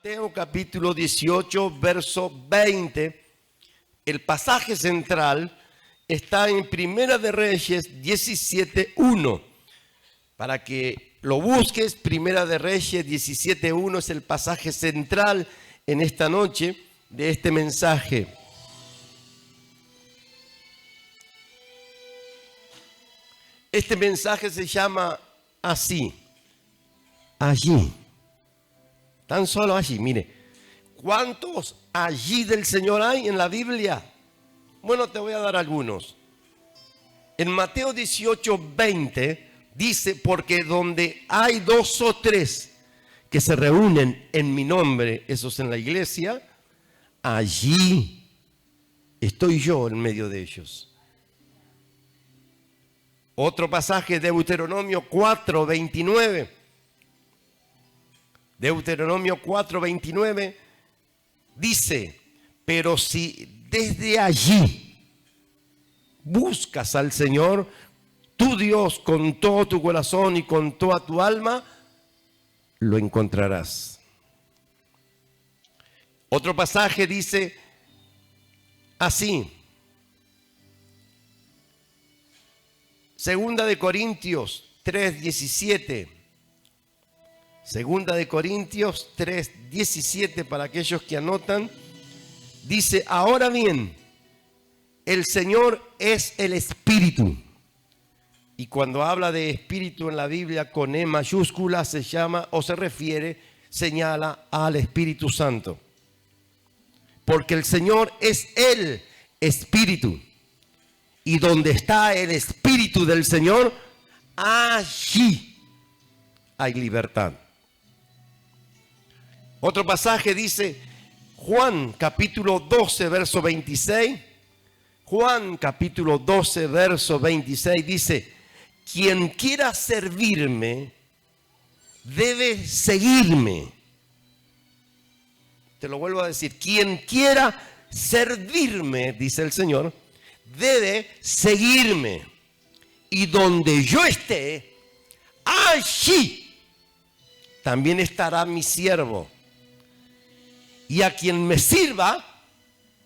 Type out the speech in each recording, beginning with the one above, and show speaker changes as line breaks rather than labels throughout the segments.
Mateo capítulo 18, verso 20. El pasaje central está en Primera de Reyes 17:1. Para que lo busques, Primera de Reyes 17:1 es el pasaje central en esta noche de este mensaje. Este mensaje se llama así, allí. Tan solo allí, mire. ¿Cuántos allí del Señor hay en la Biblia? Bueno, te voy a dar algunos. En Mateo 18:20 dice, porque donde hay dos o tres que se reúnen en mi nombre, esos en la iglesia, allí estoy yo en medio de ellos. Otro pasaje, Deuteronomio 4:29. Deuteronomio 4:29 dice, pero si desde allí buscas al Señor, tu Dios, con todo tu corazón y con toda tu alma, lo encontrarás. Otro pasaje dice así, Segunda de Corintios 3:17. Segunda de Corintios 3:17, para aquellos que anotan, dice, ahora bien, el Señor es el Espíritu. Y cuando habla de Espíritu en la Biblia con E mayúscula se llama o se refiere, señala al Espíritu Santo. Porque el Señor es el Espíritu. Y donde está el Espíritu del Señor, allí hay libertad. Otro pasaje dice, Juan capítulo 12, verso 26. Juan capítulo 12, verso 26 dice, quien quiera servirme, debe seguirme. Te lo vuelvo a decir, quien quiera servirme, dice el Señor, debe seguirme. Y donde yo esté, allí también estará mi siervo. Y a quien me sirva,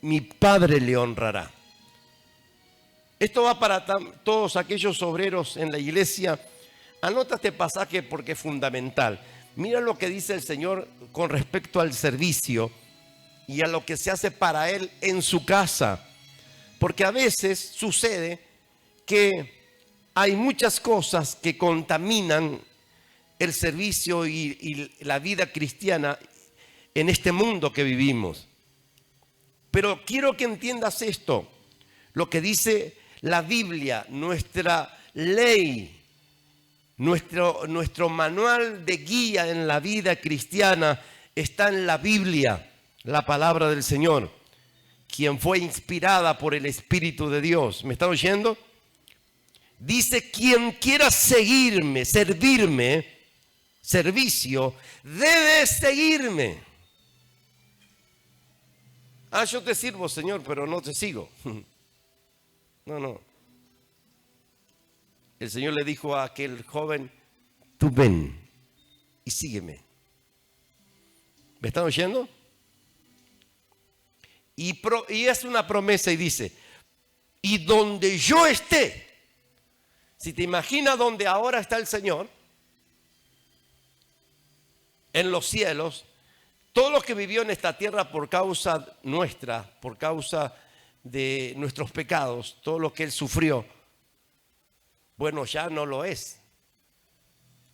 mi Padre le honrará. Esto va para todos aquellos obreros en la iglesia. Anota este pasaje porque es fundamental. Mira lo que dice el Señor con respecto al servicio y a lo que se hace para Él en su casa. Porque a veces sucede que hay muchas cosas que contaminan el servicio y la vida cristiana en este mundo que vivimos. Pero quiero que entiendas esto, lo que dice la Biblia, nuestra ley, nuestro manual de guía en la vida cristiana está en la Biblia, la palabra del Señor, quien fue inspirada por el Espíritu de Dios. ¿Me están oyendo? Dice, quien quiera seguirme, servirme, servicio, debe seguirme. Yo te sirvo, Señor, pero no te sigo. No. El Señor le dijo a aquel joven, tú ven y sígueme. ¿Me están oyendo? Y es una promesa y dice, y donde yo esté, si te imaginas donde ahora está el Señor, en los cielos, todo lo que vivió en esta tierra por causa nuestra, por causa de nuestros pecados, todo lo que Él sufrió, bueno, ya no lo es.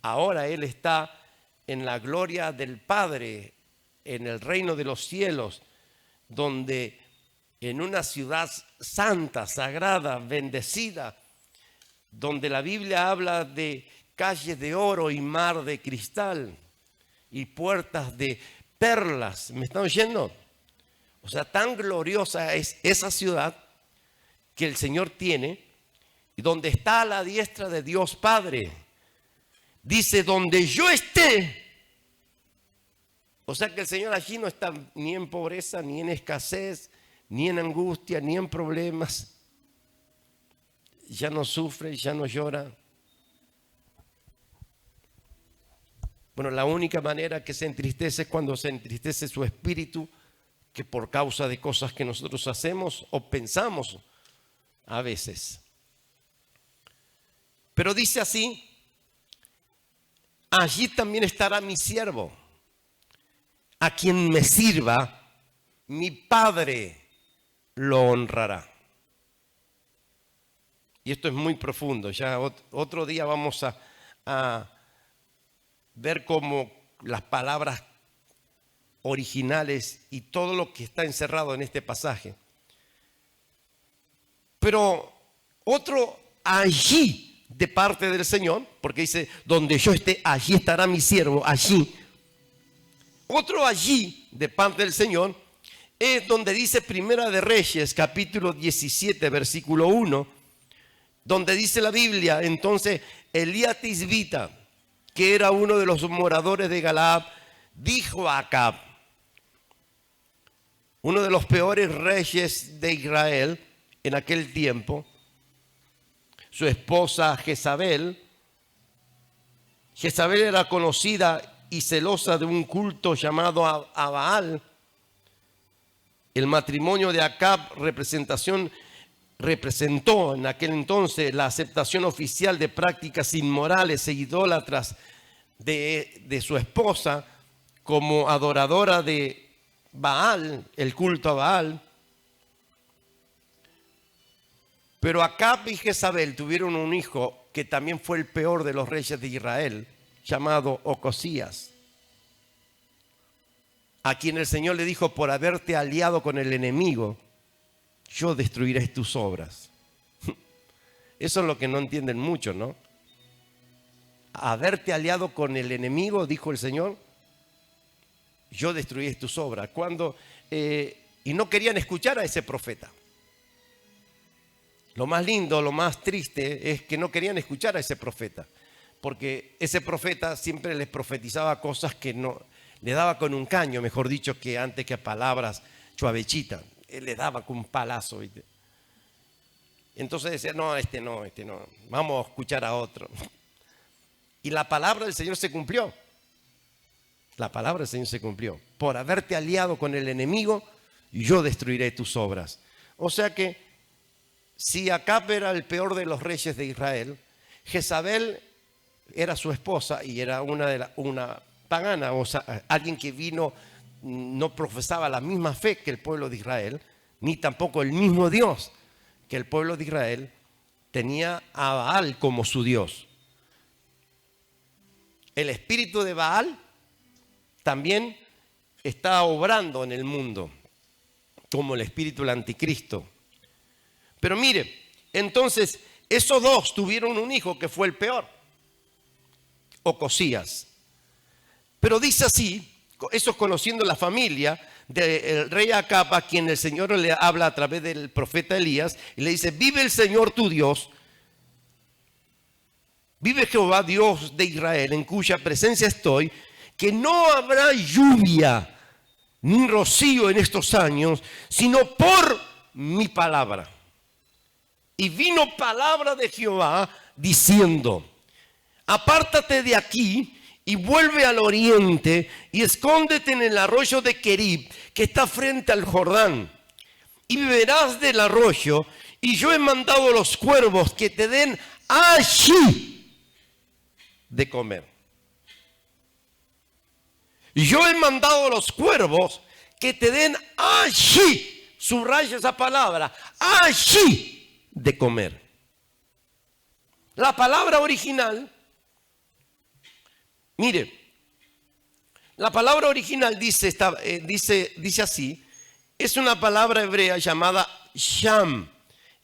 Ahora Él está en la gloria del Padre, en el reino de los cielos, donde en una ciudad santa, sagrada, bendecida, donde la Biblia habla de calles de oro y mar de cristal y puertas de perlas. ¿Me están oyendo? O sea, tan gloriosa es esa ciudad que el Señor tiene y donde está a la diestra de Dios Padre. Dice, donde yo esté. O sea que el Señor allí no está ni en pobreza, ni en escasez, ni en angustia, ni en problemas. Ya no sufre, ya no llora. Bueno, la única manera que se entristece es cuando se entristece su espíritu, que por causa de cosas que nosotros hacemos o pensamos a veces. Pero dice así: allí también estará mi siervo, a quien me sirva, mi Padre lo honrará. Y esto es muy profundo. Ya otro día vamos a ver cómo las palabras originales y todo lo que está encerrado en este pasaje. Pero otro allí de parte del Señor, porque dice, donde yo esté, allí estará mi siervo, allí. Otro allí de parte del Señor es donde dice Primera de Reyes, capítulo 17, versículo 1, donde dice la Biblia: entonces Elías Tisbita, que era uno de los moradores de Galaad, dijo a Acab, uno de los peores reyes de Israel en aquel tiempo, su esposa Jezabel. Jezabel era conocida y celosa de un culto llamado a Baal. El matrimonio de Acab representó en aquel entonces la aceptación oficial de prácticas inmorales e idólatras de su esposa como adoradora de Baal, el culto a Baal. Pero Acab y Jezabel tuvieron un hijo que también fue el peor de los reyes de Israel, llamado Ocosías, a quien el Señor le dijo: por haberte aliado con el enemigo, yo destruiré tus obras. Eso es lo que no entienden mucho, ¿no? Haberte aliado con el enemigo, dijo el Señor, yo destruiré tus obras. Y no querían escuchar a ese profeta. Lo más lindo, lo más triste es que no querían escuchar a ese profeta, porque ese profeta siempre les profetizaba cosas que no, le daba con un caño, mejor dicho, que antes que a palabras suavecitas. Él le daba con un palazo, ¿viste? Entonces decía: no, este no, vamos a escuchar a otro. Y la palabra del Señor se cumplió. La palabra del Señor se cumplió. Por haberte aliado con el enemigo, yo destruiré tus obras. O sea que, si Acab era el peor de los reyes de Israel, Jezabel era su esposa y era una pagana, o sea, alguien que vino, no profesaba la misma fe que el pueblo de Israel, ni tampoco el mismo Dios que el pueblo de Israel. Tenía a Baal como su Dios. El espíritu de Baal también está obrando en el mundo, como el espíritu del anticristo. Pero mire, entonces esos dos tuvieron un hijo que fue el peor, Ocosías. Pero dice así, eso conociendo la familia del rey Acab, a quien el Señor le habla a través del profeta Elías, y le dice: vive el Señor tu Dios, vive Jehová Dios de Israel, en cuya presencia estoy, que no habrá lluvia ni rocío en estos años, sino por mi palabra. Y vino palabra de Jehová diciendo: apártate de aquí y vuelve al oriente y escóndete en el arroyo de Querib, que está frente al Jordán, y beberás del arroyo, y yo he mandado a los cuervos que te den allí de comer. Y yo he mandado a los cuervos que te den allí, subraya esa palabra, allí de comer. La palabra original, mire, la palabra original dice así, es una palabra hebrea llamada Sham,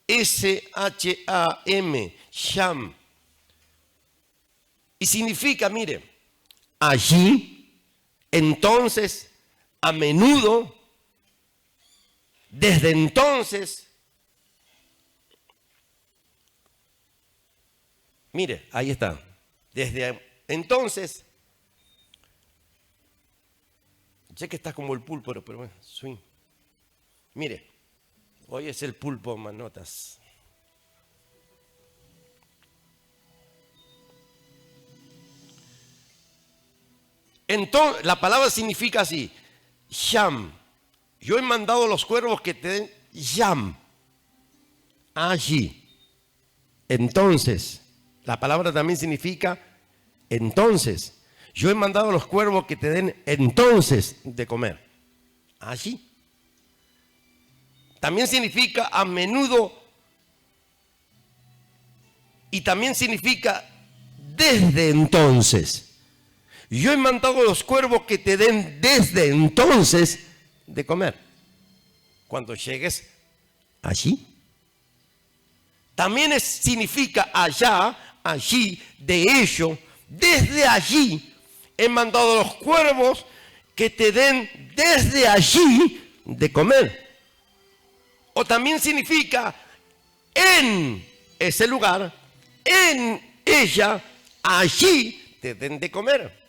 S-H-A-M, Sham. Y significa, mire, allí, entonces, a menudo, desde entonces. Mire, ahí está. Desde entonces, sé que está como el pulpo, pero bueno, swing. Mire, hoy es el pulpo, manotas. Entonces, la palabra significa así, Sham. Yo he mandado los cuervos que te den Sham. Allí. Entonces, la palabra también significa entonces. Yo he mandado a los cuervos que te den entonces de comer. Allí. También significa a menudo y también significa desde entonces. Yo he mandado a los cuervos que te den desde entonces de comer. Cuando llegues allí. También significa allá, allí, de ello, desde allí he mandado a los cuervos que te den desde allí de comer. O también significa en ese lugar, en ella, allí te den de comer.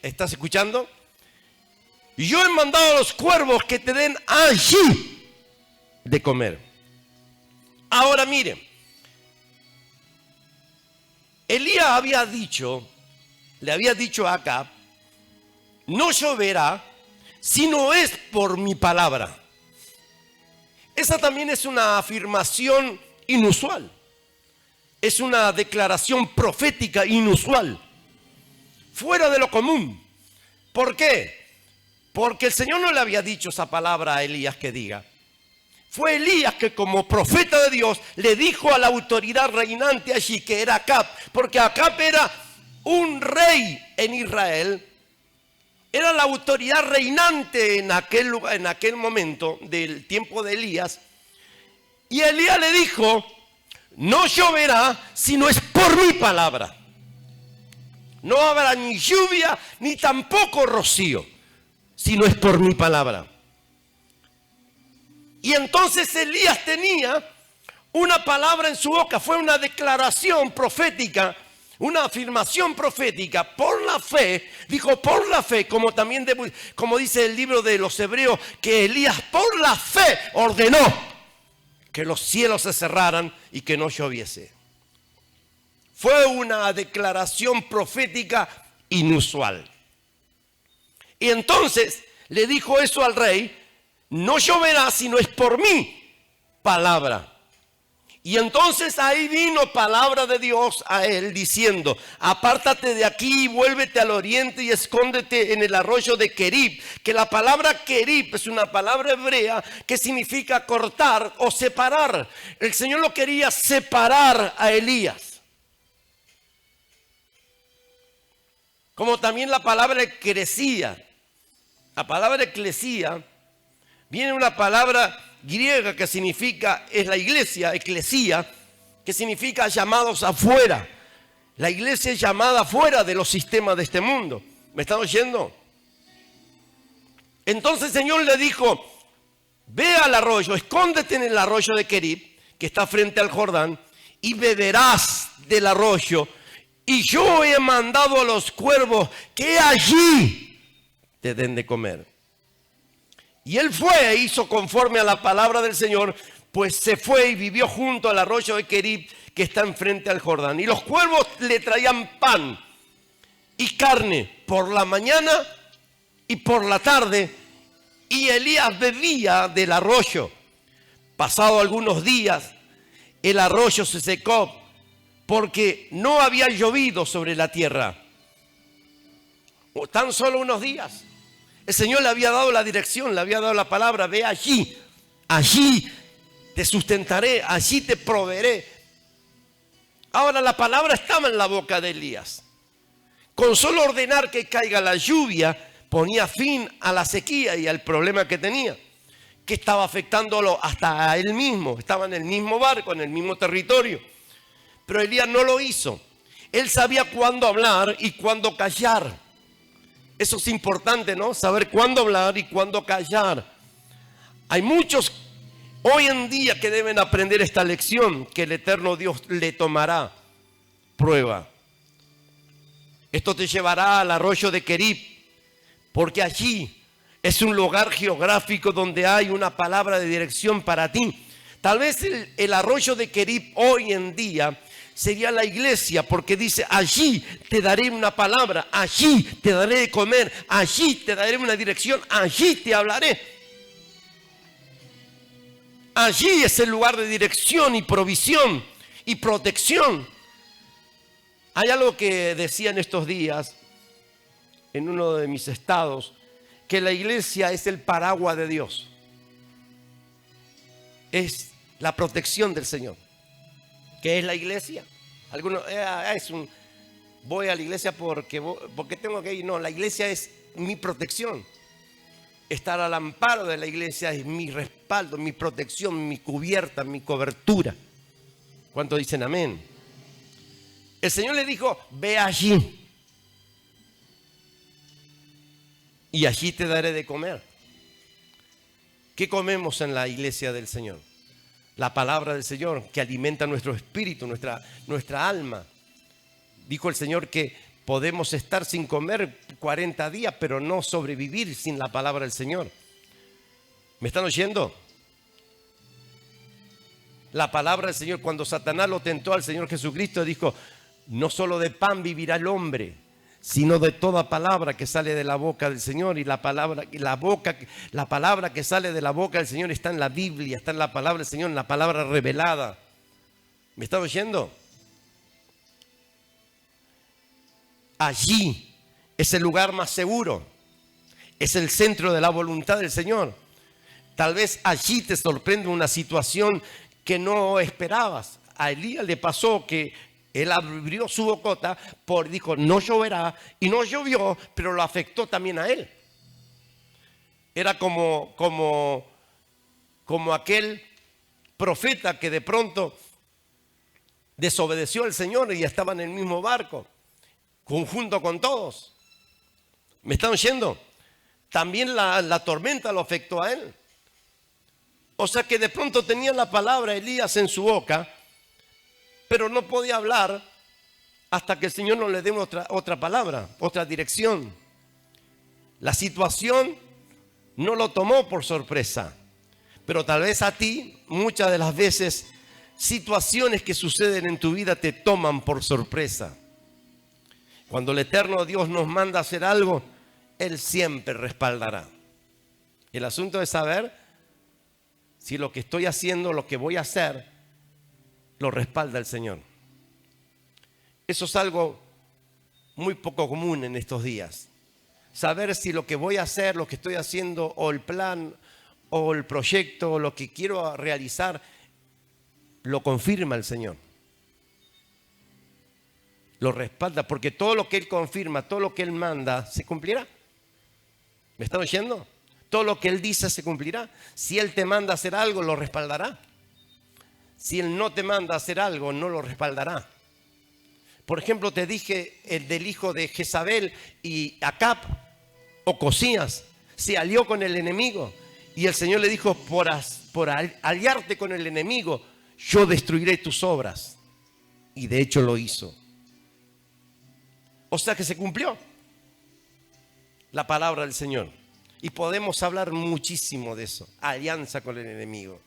¿Estás escuchando? Yo he mandado a los cuervos que te den allí de comer. Ahora miren, Elías le había dicho a Acab, no lloverá si no es por mi palabra. Esa también es una afirmación inusual. Es una declaración profética inusual. Fuera de lo común. ¿Por qué? Porque el Señor no le había dicho esa palabra a Elías que diga. Fue Elías que como profeta de Dios le dijo a la autoridad reinante allí, que era Acab, porque Acab era un rey en Israel, era la autoridad reinante en aquel lugar, en aquel momento del tiempo de Elías, y Elías le dijo, no lloverá si no es por mi palabra. No habrá ni lluvia ni tampoco rocío, si no es por mi palabra. Y entonces Elías tenía una palabra en su boca, fue una declaración profética, una afirmación profética por la fe, dijo por la fe, como dice el libro de los Hebreos, que Elías por la fe ordenó que los cielos se cerraran y que no lloviese. Fue una declaración profética inusual. Y entonces le dijo eso al rey, no lloverá si no es por mi palabra. Y entonces ahí vino palabra de Dios a él diciendo, apártate de aquí y vuélvete al oriente y escóndete en el arroyo de Querib. Que la palabra Querib es una palabra hebrea que significa cortar o separar. El Señor lo quería separar a Elías. Como también la palabra eclesía. La palabra eclesía viene una palabra griega que significa, es la iglesia, eclesía, que significa llamados afuera. La iglesia es llamada afuera de los sistemas de este mundo. ¿Me están oyendo? Entonces el Señor le dijo, ve al arroyo, escóndete en el arroyo de Querib, que está frente al Jordán, y beberás del arroyo. Y yo he mandado a los cuervos que allí te den de comer. Y él fue e hizo conforme a la palabra del Señor, pues se fue y vivió junto al arroyo de Querib, que está enfrente al Jordán. Y los cuervos le traían pan y carne por la mañana y por la tarde, y Elías bebía del arroyo. Pasado algunos días, el arroyo se secó, porque no había llovido sobre la tierra. Tan solo unos días. El Señor le había dado la dirección, le había dado la palabra, ve allí, allí te sustentaré, allí te proveeré. Ahora la palabra estaba en la boca de Elías. Con solo ordenar que caiga la lluvia, ponía fin a la sequía y al problema que tenía, que estaba afectándolo hasta a él mismo. Estaba en el mismo barco, en el mismo territorio. Pero Elías no lo hizo. Él sabía cuándo hablar y cuándo callar. Eso es importante, ¿no? Saber cuándo hablar y cuándo callar. Hay muchos hoy en día que deben aprender esta lección, que el eterno Dios le tomará prueba. Esto te llevará al arroyo de Querib, porque allí es un lugar geográfico donde hay una palabra de dirección para ti. Tal vez el arroyo de Querib hoy en día sería la iglesia, porque dice, allí te daré una palabra, allí te daré de comer, allí te daré una dirección, allí te hablaré. Allí es el lugar de dirección y provisión y protección. Hay algo que decía en estos días, en uno de mis estados, que la iglesia es el paraguas de Dios. Es la protección del Señor. ¿Qué es la iglesia? Algunos, voy a la iglesia porque tengo que ir. No, la iglesia es mi protección. Estar al amparo de la iglesia es mi respaldo, mi protección, mi cubierta, mi cobertura. ¿Cuántos dicen amén? El Señor le dijo, ve allí y allí te daré de comer. ¿Qué comemos en la iglesia del Señor? La palabra del Señor que alimenta nuestro espíritu, nuestra alma. Dijo el Señor que podemos estar sin comer 40 días, pero no sobrevivir sin la palabra del Señor. ¿Me están oyendo? La palabra del Señor, cuando Satanás lo tentó al Señor Jesucristo, dijo, no solo de pan vivirá el hombre, sino de toda palabra que sale de la boca del Señor. Y la palabra que sale de la boca del Señor está en la Biblia, está en la palabra del Señor, en la palabra revelada. ¿Me está oyendo? Allí es el lugar más seguro, es el centro de la voluntad del Señor. Tal vez allí te sorprende una situación que no esperabas. A Elías le pasó que él abrió su bocota, dijo no lloverá, y no llovió, pero lo afectó también a él. Era como aquel profeta que de pronto desobedeció al Señor y estaba en el mismo barco, junto con todos. ¿Me están oyendo? También la tormenta lo afectó a él. O sea que de pronto tenía la palabra Elías en su boca, pero no podía hablar hasta que el Señor no le dé otra palabra, otra dirección. La situación no lo tomó por sorpresa, pero tal vez a ti muchas de las veces situaciones que suceden en tu vida te toman por sorpresa. Cuando el eterno Dios nos manda a hacer algo, Él siempre respaldará. El asunto es saber si lo que estoy haciendo, lo que voy a hacer, lo respalda el Señor. Eso es algo muy poco común en estos días. Saber si lo que voy a hacer, lo que estoy haciendo, o el plan, o el proyecto, o lo que quiero realizar, lo confirma el Señor. Lo respalda, porque todo lo que Él confirma, todo lo que Él manda, se cumplirá. ¿Me están oyendo? Todo lo que Él dice se cumplirá. Si Él te manda a hacer algo, lo respaldará. Si Él no te manda a hacer algo, no lo respaldará. Por ejemplo, te dije el del hijo de Jezabel y Acab, Ocosías, se alió con el enemigo. Y el Señor le dijo, por aliarte con el enemigo, yo destruiré tus obras. Y de hecho lo hizo. O sea que se cumplió la palabra del Señor. Y podemos hablar muchísimo de eso, alianza con el enemigo.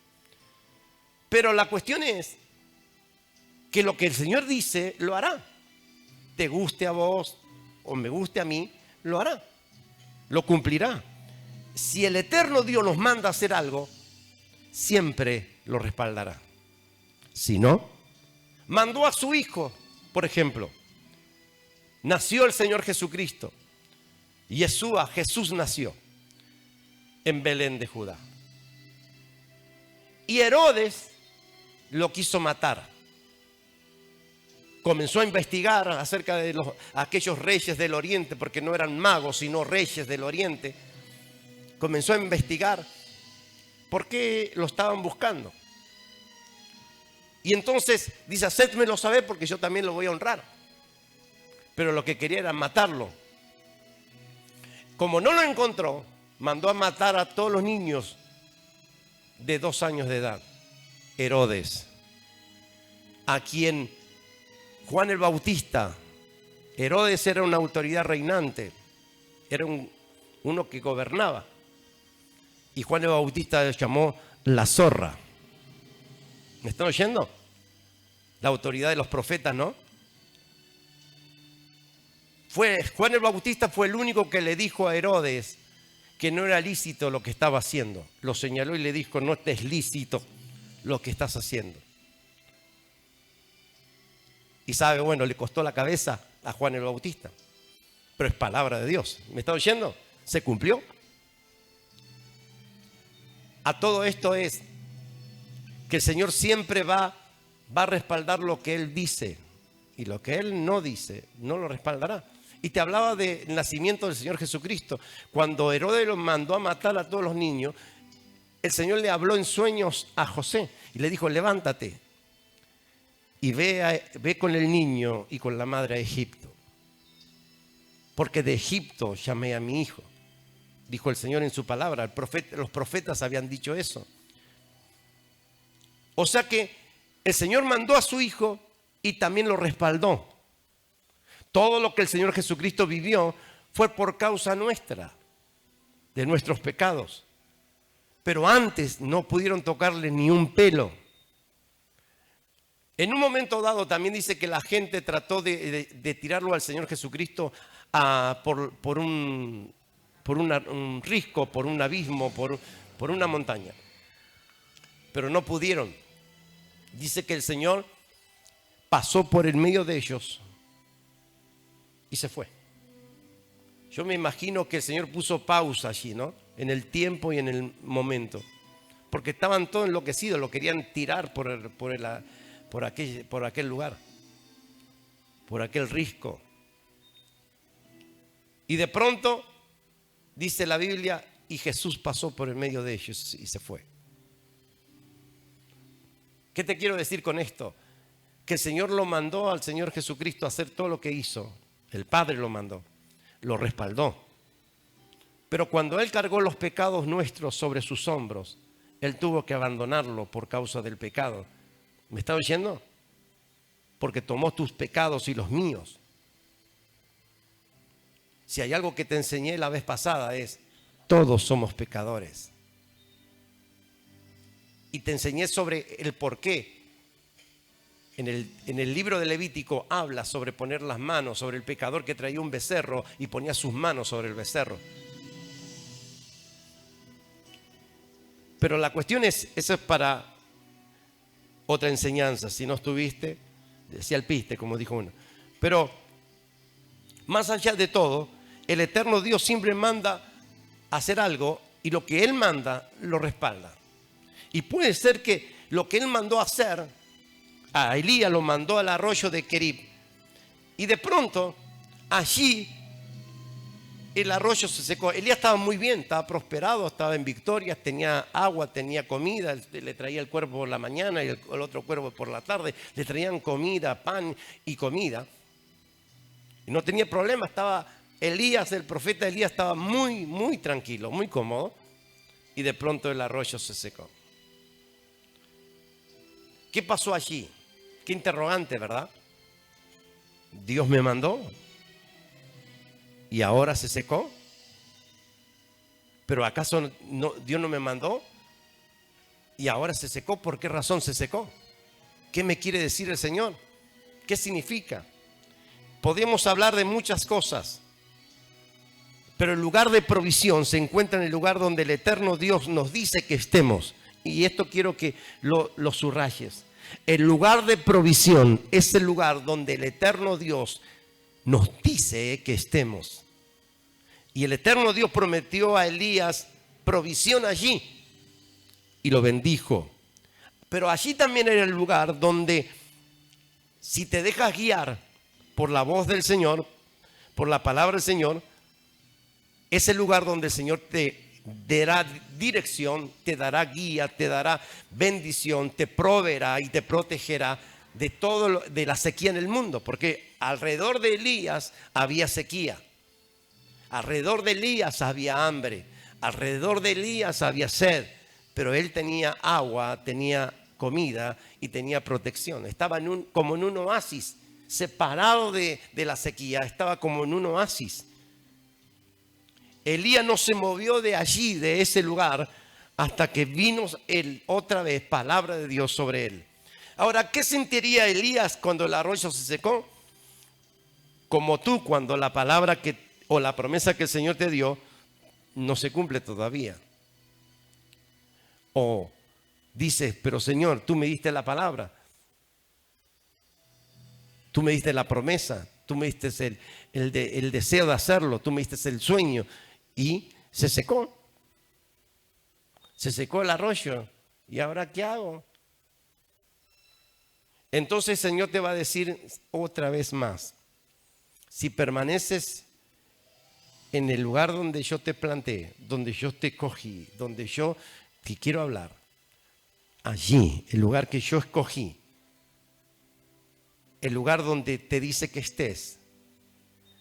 Pero la cuestión es que lo que el Señor dice, lo hará. Te guste a vos o me guste a mí, lo hará. Lo cumplirá. Si el eterno Dios nos manda a hacer algo, siempre lo respaldará. Si no, mandó a su hijo, por ejemplo. Nació el Señor Jesucristo. Yeshua, Jesús nació en Belén de Judá. Y Herodes lo quiso matar. Comenzó a investigar acerca de aquellos reyes del oriente, porque no eran magos, sino reyes del oriente. Comenzó a investigar por qué lo estaban buscando. Y entonces dice, hacédmelo saber porque yo también lo voy a honrar. Pero lo que quería era matarlo. Como no lo encontró, mandó a matar a todos los niños de 2 años de edad. Herodes, a quien Juan el Bautista, Herodes era una autoridad reinante, era uno que gobernaba. Y Juan el Bautista le llamó la zorra. ¿Me están oyendo? la autoridad de los profetas, ¿no? Juan el Bautista fue el único que le dijo a Herodes que no era lícito lo que estaba haciendo. Lo señaló y le dijo, no te es lícito lo que estás haciendo. Y sabe, bueno, le costó la cabeza a Juan el Bautista. Pero es palabra de Dios. ¿Me está oyendo? Se cumplió. A todo esto es que el Señor siempre va a respaldar lo que Él dice. Y lo que Él no dice, no lo respaldará. Y te hablaba del nacimiento del Señor Jesucristo. Cuando Herodes lo mandó a matar a todos los niños, el Señor le habló en sueños a José y le dijo, levántate y ve con el niño y con la madre a Egipto. Porque de Egipto llamé a mi hijo, dijo el Señor en su palabra. Los profetas habían dicho eso. O sea que el Señor mandó a su hijo y también lo respaldó. Todo lo que el Señor Jesucristo vivió fue por causa nuestra, de nuestros pecados. Pero antes no pudieron tocarle ni un pelo. En un momento dado también dice que la gente trató de tirarlo al Señor Jesucristo por un risco, por un abismo, por una montaña. Pero no pudieron. Dice que el Señor pasó por el medio de ellos y se fue. Yo me imagino que el Señor puso pausa allí, ¿no? En el tiempo y en el momento. Porque estaban todos enloquecidos, lo querían tirar por aquel lugar, por aquel risco. Y de pronto, dice la Biblia, y Jesús pasó por el medio de ellos y se fue. ¿Qué te quiero decir con esto? Que el Señor lo mandó al Señor Jesucristo a hacer todo lo que hizo. El Padre lo mandó, lo respaldó. Pero cuando Él cargó los pecados nuestros sobre sus hombros, Él tuvo que abandonarlo por causa del pecado. ¿Me está oyendo? Porque tomó tus pecados y los míos. Si hay algo que te enseñé la vez pasada es, todos somos pecadores. Y te enseñé sobre el porqué. En el libro de Levítico habla sobre poner las manos sobre el pecador que traía un becerro y ponía sus manos sobre el becerro. Pero la cuestión es, eso es para otra enseñanza. Si no estuviste, decía el piste, como dijo uno. Pero más allá de todo, el eterno Dios siempre manda hacer algo y lo que Él manda lo respalda. Y puede ser que lo que Él mandó hacer, a Elías lo mandó al arroyo de Querib. Y de pronto, allí, el arroyo se secó. Elías estaba muy bien, estaba prosperado, estaba en victorias, tenía agua, tenía comida. Le traía el cuervo por la mañana y el otro cuervo por la tarde. Le traían comida, pan y comida. Y no tenía problema, Elías, el profeta Elías, estaba muy, muy tranquilo, muy cómodo. Y de pronto el arroyo se secó. ¿Qué pasó allí? Qué interrogante, ¿verdad? Dios me mandó y ahora se secó. ¿Pero acaso Dios no me mandó y ahora se secó? ¿Por qué razón se secó? ¿Qué me quiere decir el Señor? ¿Qué significa? Podemos hablar de muchas cosas, pero el lugar de provisión se encuentra en el lugar donde el eterno Dios nos dice que estemos. Y esto quiero que lo subrayes. El lugar de provisión es el lugar donde el eterno Dios nos dice que estemos. Y el eterno Dios prometió a Elías provisión allí y lo bendijo. Pero allí también era el lugar donde, si te dejas guiar por la voz del Señor, por la palabra del Señor, es el lugar donde el Señor te dará dirección, te dará guía, te dará bendición, te proveerá y te protegerá de todo de la sequía en el mundo, porque alrededor de Elías había sequía, alrededor de Elías había hambre, alrededor de Elías había sed, pero él tenía agua, tenía comida y tenía protección. Estaba como en un oasis, separado de la sequía, estaba como en un oasis. Elías no se movió de allí, de ese lugar, hasta que vino otra vez palabra de Dios sobre él. Ahora, ¿qué sentiría Elías cuando el arroyo se secó? Como tú cuando la palabra o la promesa que el Señor te dio no se cumple todavía. O dices, pero Señor, tú me diste la palabra, tú me diste la promesa, tú me diste el deseo de hacerlo, tú me diste el sueño, y se secó. Se secó el arroyo. ¿Y ahora qué hago? Entonces el Señor te va a decir otra vez más: si permaneces en el lugar donde yo te planté, donde yo te cogí, donde yo te quiero hablar, allí, el lugar que yo escogí, el lugar donde te dice que estés,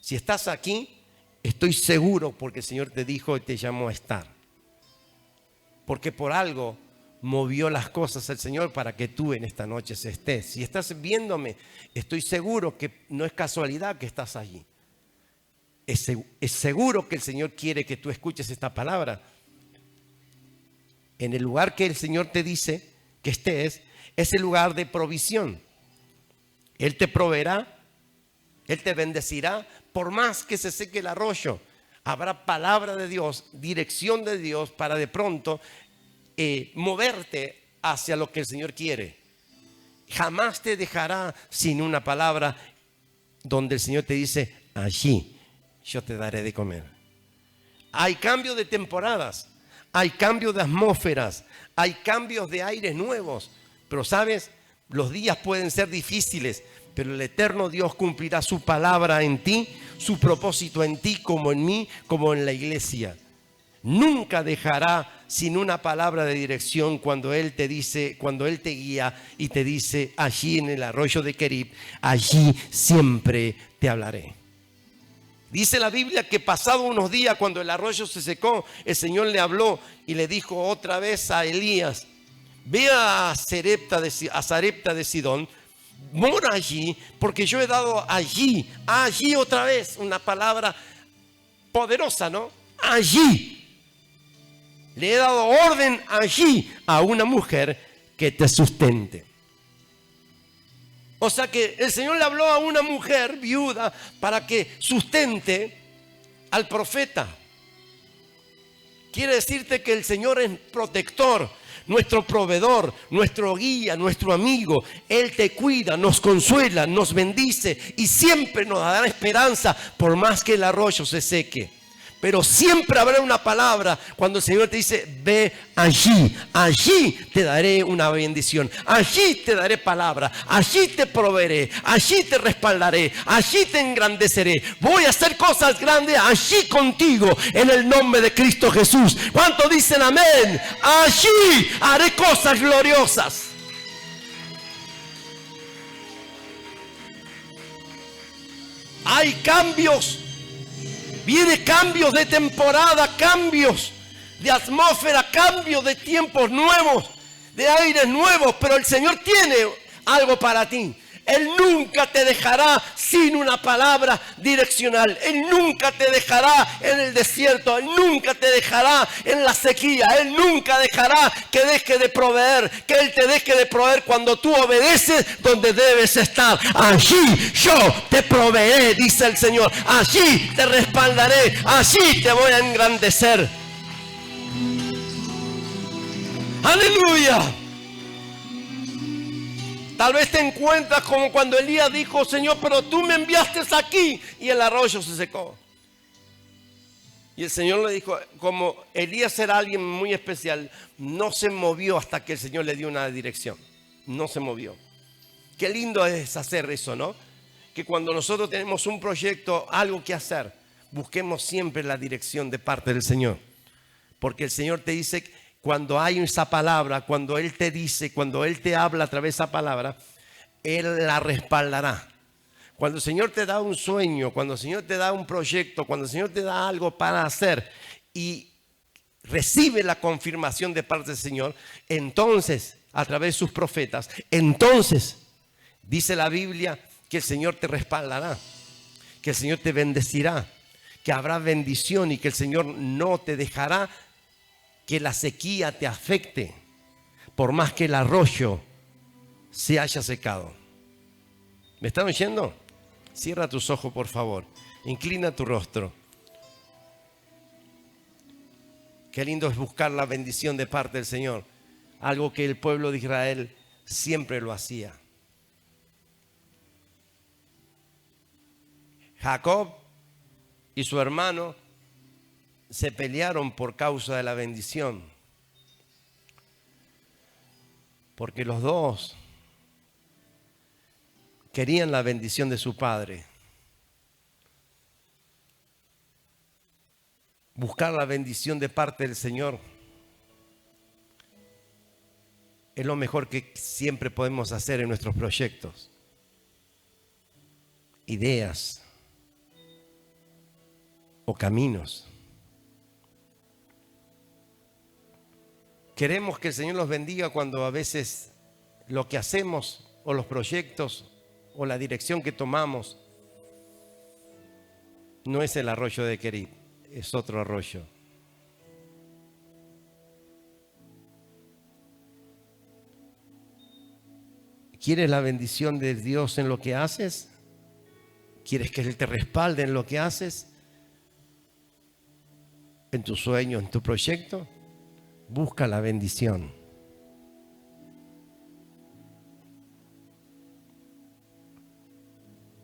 si estás aquí, estoy seguro porque el Señor te dijo y te llamó a estar. Porque por algo movió las cosas el Señor para que tú en esta noche estés. Si estás viéndome, estoy seguro que no es casualidad que estás allí. Es seguro que el Señor quiere que tú escuches esta palabra. En el lugar que el Señor te dice que estés, es el lugar de provisión. Él te proveerá, Él te bendecirá, por más que se seque el arroyo. Habrá palabra de Dios, dirección de Dios para de pronto moverte hacia lo que el Señor quiere. Jamás te dejará sin una palabra donde el Señor te dice: allí yo te daré de comer. Hay cambio de temporadas, hay cambio de atmósferas, hay cambios de aires nuevos. Pero sabes, los días pueden ser difíciles, pero el eterno Dios cumplirá su palabra en ti, su propósito en ti, como en mí, como en la iglesia. Nunca dejará sin una palabra de dirección cuando Él te dice, cuando Él te guía y te dice: allí en el arroyo de Querib, allí siempre te hablaré. Dice la Biblia que pasado unos días, cuando el arroyo se secó, el Señor le habló y le dijo otra vez a Elías: ve a Sarepta de Sidón, mora allí, porque yo he dado allí otra vez, una palabra poderosa, ¿no? Allí. Le he dado orden allí a una mujer que te sustente. O sea que el Señor le habló a una mujer viuda para que sustente al profeta. Quiere decirte que el Señor es protector, nuestro proveedor, nuestro guía, nuestro amigo. Él te cuida, nos consuela, nos bendice y siempre nos dará esperanza por más que el arroyo se seque. Pero siempre habrá una palabra cuando el Señor te dice: ve allí, allí te daré una bendición, allí te daré palabra, allí te proveeré, allí te respaldaré, allí te engrandeceré. Voy a hacer cosas grandes allí contigo en el nombre de Cristo Jesús. ¿Cuántos dicen amén? Allí haré cosas gloriosas. Hay cambios. Viene cambios de temporada, cambios de atmósfera, cambios de tiempos nuevos, de aires nuevos, pero el Señor tiene algo para ti. Él nunca te dejará sin una palabra direccional. Él nunca te dejará en el desierto. Él nunca te dejará en la sequía. Él nunca dejará que deje de proveer, que Él te deje de proveer cuando tú obedeces donde debes estar. Allí yo te proveeré, dice el Señor. Allí te respaldaré. Allí te voy a engrandecer. ¡Aleluya! Tal vez te encuentras como cuando Elías dijo: Señor, pero tú me enviaste aquí, y el arroyo se secó. Y el Señor le dijo, como Elías era alguien muy especial, no se movió hasta que el Señor le dio una dirección. No se movió. Qué lindo es hacer eso, ¿no? Que cuando nosotros tenemos un proyecto, algo que hacer, busquemos siempre la dirección de parte del Señor. Porque el Señor te dice: cuando hay esa palabra, cuando Él te dice, cuando Él te habla a través de esa palabra, Él la respaldará. Cuando el Señor te da un sueño, cuando el Señor te da un proyecto, cuando el Señor te da algo para hacer y recibe la confirmación de parte del Señor, entonces, a través de sus profetas, entonces, dice la Biblia que el Señor te respaldará, que el Señor te bendecirá, que habrá bendición y que el Señor no te dejará que la sequía te afecte, por más que el arroyo se haya secado. ¿Me están oyendo? Cierra tus ojos, por favor. Inclina tu rostro. Qué lindo es buscar la bendición de parte del Señor. Algo que el pueblo de Israel siempre lo hacía. Jacob y su hermano se pelearon por causa de la bendición. Porque los dos querían la bendición de su padre. Buscar la bendición de parte del Señor es lo mejor que siempre podemos hacer en nuestros proyectos, ideas o caminos. Queremos que el Señor los bendiga cuando a veces lo que hacemos o los proyectos o la dirección que tomamos no es el arroyo de Querit, es otro arroyo. ¿Quieres la bendición de Dios en lo que haces? ¿Quieres que Él te respalde en lo que haces? ¿En tu sueño, en tu proyecto? Busca la bendición.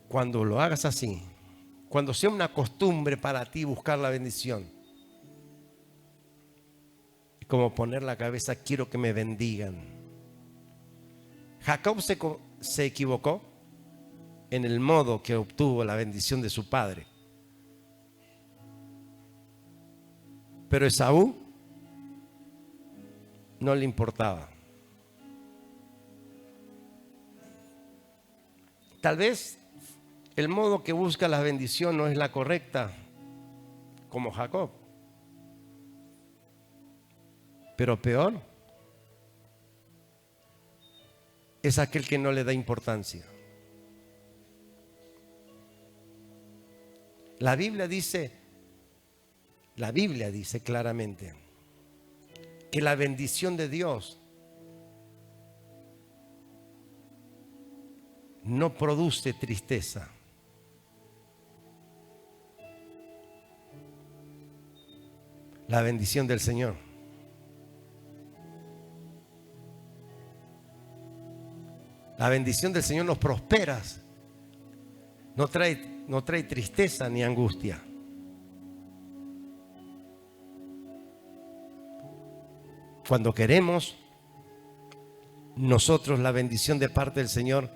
Cuando lo hagas así, cuando sea una costumbre para ti buscar la bendición, como poner la cabeza, quiero que me bendigan. Jacob se equivocó en el modo que obtuvo la bendición de su padre. Pero Esaú no le importaba. Tal vez el modo que busca la bendición no es la correcta, como Jacob. Pero peor es aquel que no le da importancia. La Biblia dice claramente que la bendición de Dios no produce tristeza. La bendición del Señor nos prospera, no trae tristeza ni angustia. Cuando queremos nosotros la bendición de parte del Señor,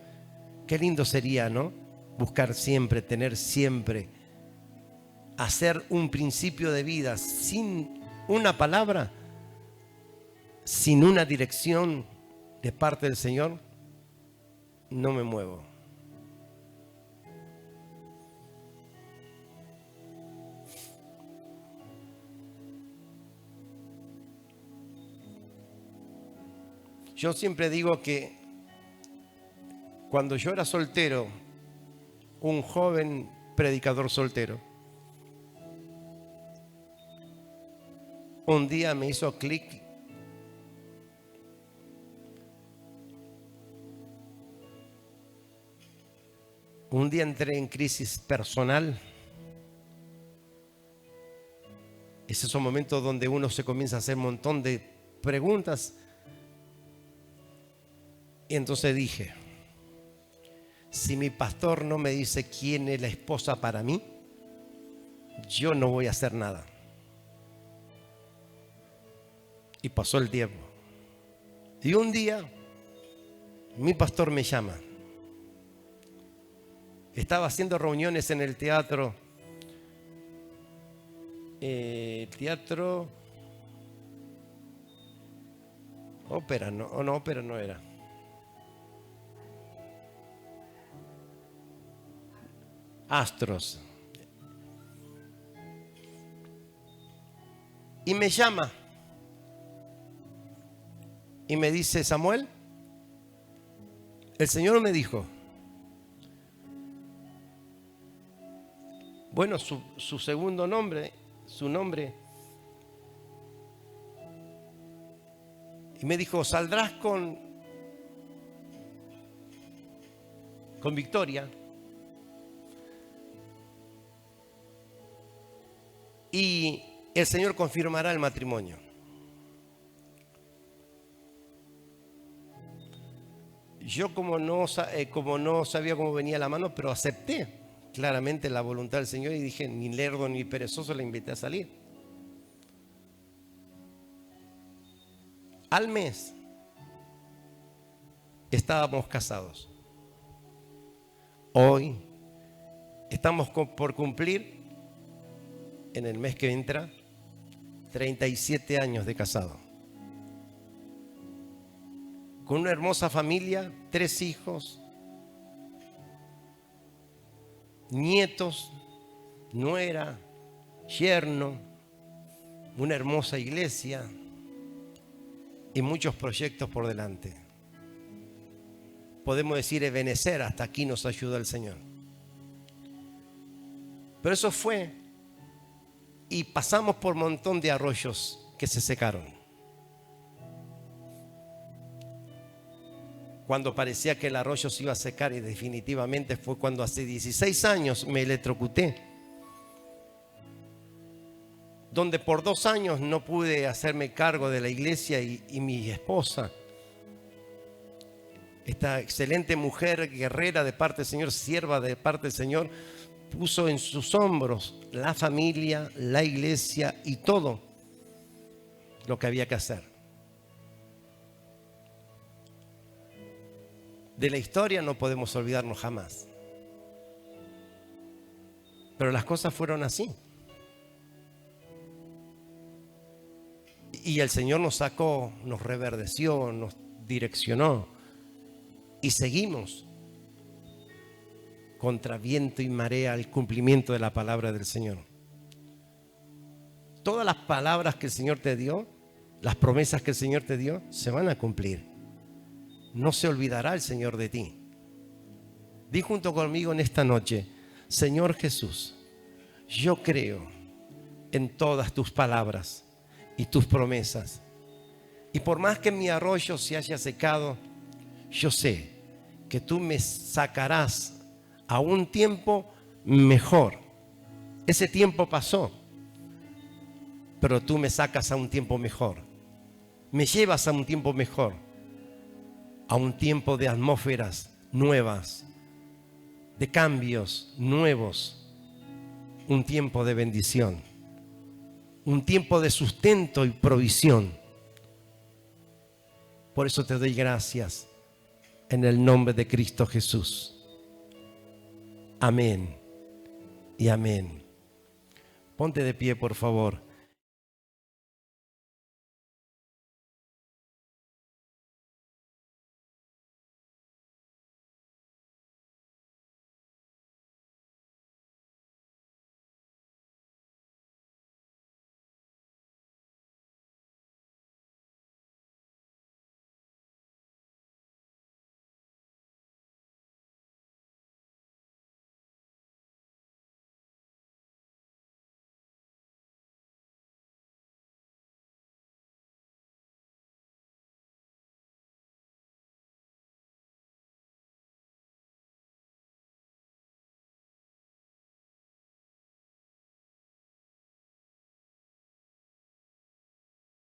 qué lindo sería, ¿no? Buscar siempre, tener siempre, hacer un principio de vida sin una palabra, sin una dirección de parte del Señor, no me muevo. Yo siempre digo que cuando yo era soltero, un joven predicador soltero, un día me hizo clic un día entré en crisis personal. Es esos momentos donde uno se comienza a hacer un montón de preguntas. Y entonces dije, si mi pastor no me dice quién es la esposa para mí, yo no voy a hacer nada. Y pasó el tiempo. Y un día, mi pastor me llama. Estaba haciendo reuniones en el teatro. Ópera, no, ópera no era. Astros. Y me llama. Y me dice, Samuel, el Señor me dijo, bueno, su segundo nombre, su nombre, y me dijo, saldrás con con Victoria. Y el Señor confirmará el matrimonio. Yo como no sabía cómo venía la mano, pero acepté claramente la voluntad del Señor y dije, ni lerdo ni perezoso, la invité a salir. Al mes estábamos casados. Hoy estamos por cumplir, en el mes que entra, 37 años de casado. Con una hermosa familia, 3 hijos, nietos, nuera, yerno, una hermosa iglesia y muchos proyectos por delante. Podemos decir Ebenecer, hasta aquí nos ayuda el Señor. Pero eso fue, y pasamos por un montón de arroyos que se secaron. Cuando parecía que el arroyo se iba a secar, y definitivamente fue cuando hace 16 años me electrocuté, donde por 2 años no pude hacerme cargo de la iglesia y mi esposa, esta excelente mujer guerrera de parte del Señor, sierva de parte del Señor, puso en sus hombros la familia, la iglesia y todo lo que había que hacer. De la historia no podemos olvidarnos jamás. Pero las cosas fueron así. Y el Señor nos sacó, nos reverdeció, nos direccionó. Y seguimos contra viento y marea el cumplimiento de la palabra del Señor. Todas las palabras que el Señor te dio, las promesas que el Señor te dio, se van a cumplir. No se olvidará el Señor de ti. Di junto conmigo en esta noche: Señor Jesús, yo creo en todas tus palabras y tus promesas. Y por más que mi arroyo se haya secado, yo sé que tú me sacarás a un tiempo mejor. Ese tiempo pasó, pero tú me sacas a un tiempo mejor. Me llevas a un tiempo mejor. A un tiempo de atmósferas nuevas, de cambios nuevos, un tiempo de bendición, un tiempo de sustento y provisión. Por eso te doy gracias en el nombre de Cristo Jesús. Amén y amén. Ponte de pie, por favor.